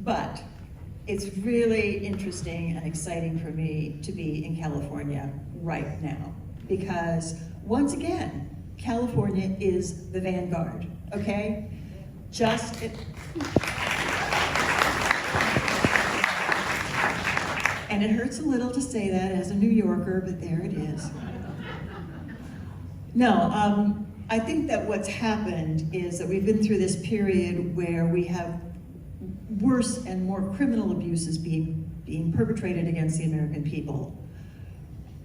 But it's really interesting and exciting for me to be in California right now, because once again, California is the vanguard, okay? And it hurts a little to say that as a New Yorker, but there it is. No, I think that what's happened is that we've been through this period where we have worse and more criminal abuses being perpetrated against the American people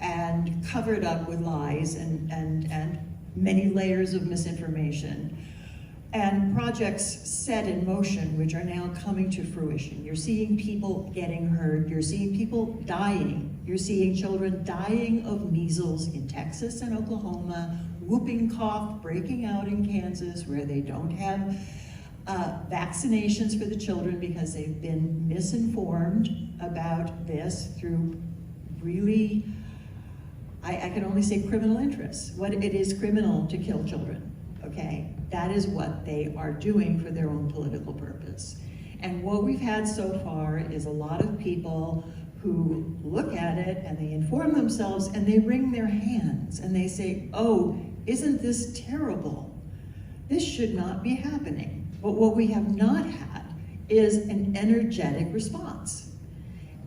and covered up with lies and many layers of misinformation, and projects set in motion which are now coming to fruition. You're seeing people getting hurt, you're seeing people dying, you're seeing children dying of measles in Texas and Oklahoma, whooping cough breaking out in Kansas where they don't have vaccinations for the children because they've been misinformed about this through really, I can only say criminal interests. What it is criminal to kill children, okay? That is what they are doing for their own political purpose. And what we've had so far is a lot of people who look at it and they inform themselves and they wring their hands and they say, oh, isn't this terrible? This should not be happening. But what we have not had is an energetic response.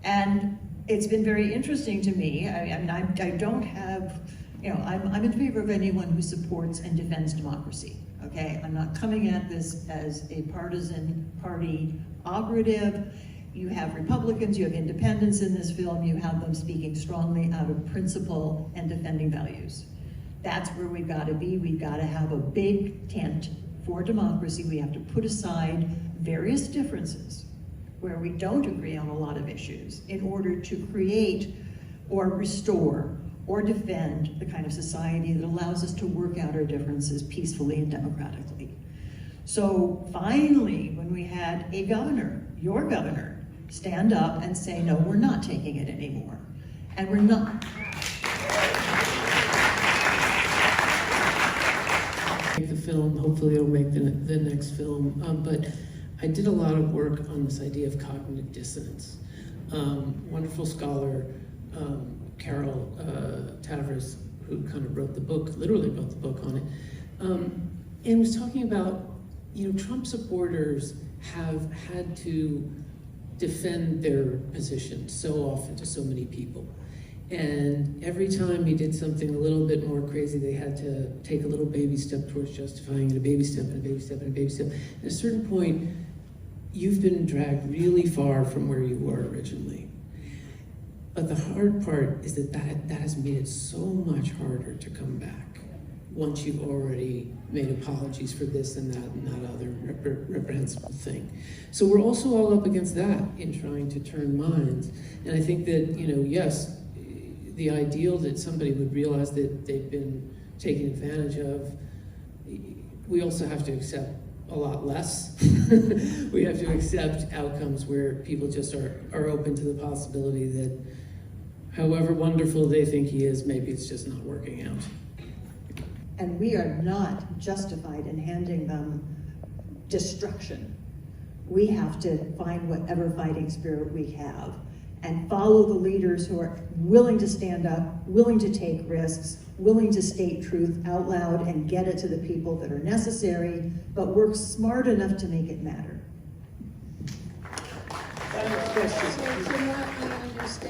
And it's been very interesting to me. I don't have, I'm in favor of anyone who supports and defends democracy, okay? I'm not coming at this as a partisan party operative. You have Republicans, you have independents in this film, you have them speaking strongly out of principle and defending values. That's where we've got to be. We've got to have a big tent for democracy. We have to put aside various differences where we don't agree on a lot of issues in order to create or restore or defend the kind of society that allows us to work out our differences peacefully and democratically. So finally, when we had a governor, your governor, stand up and say, no, we're not taking it anymore. And we're not. Make the film, hopefully it'll make the next film, but I did a lot of work on this idea of cognitive dissonance. Wonderful scholar, Carol Tavers, who kind of wrote the book, literally wrote the book on it, and was talking about, Trump supporters have had to defend their position so often to so many people. And every time he did something a little bit more crazy, they had to take a little baby step towards justifying it, a baby step and a baby step and a baby step. At a certain point, you've been dragged really far from where you were originally. But the hard part is that has made it so much harder to come back once you've already made apologies for this and that other reprehensible thing. So we're also all up against that in trying to turn minds. And I think that, yes, the ideal that somebody would realize that they've been taken advantage of, we also have to accept a lot less. We have to accept outcomes where people just are open to the possibility that however wonderful they think he is, maybe it's just not working out. And we are not justified in handing them destruction. We have to find whatever fighting spirit we have and follow the leaders who are willing to stand up, willing to take risks, willing to state truth out loud and get it to the people that are necessary, but work smart enough to make it matter. So from what I understand,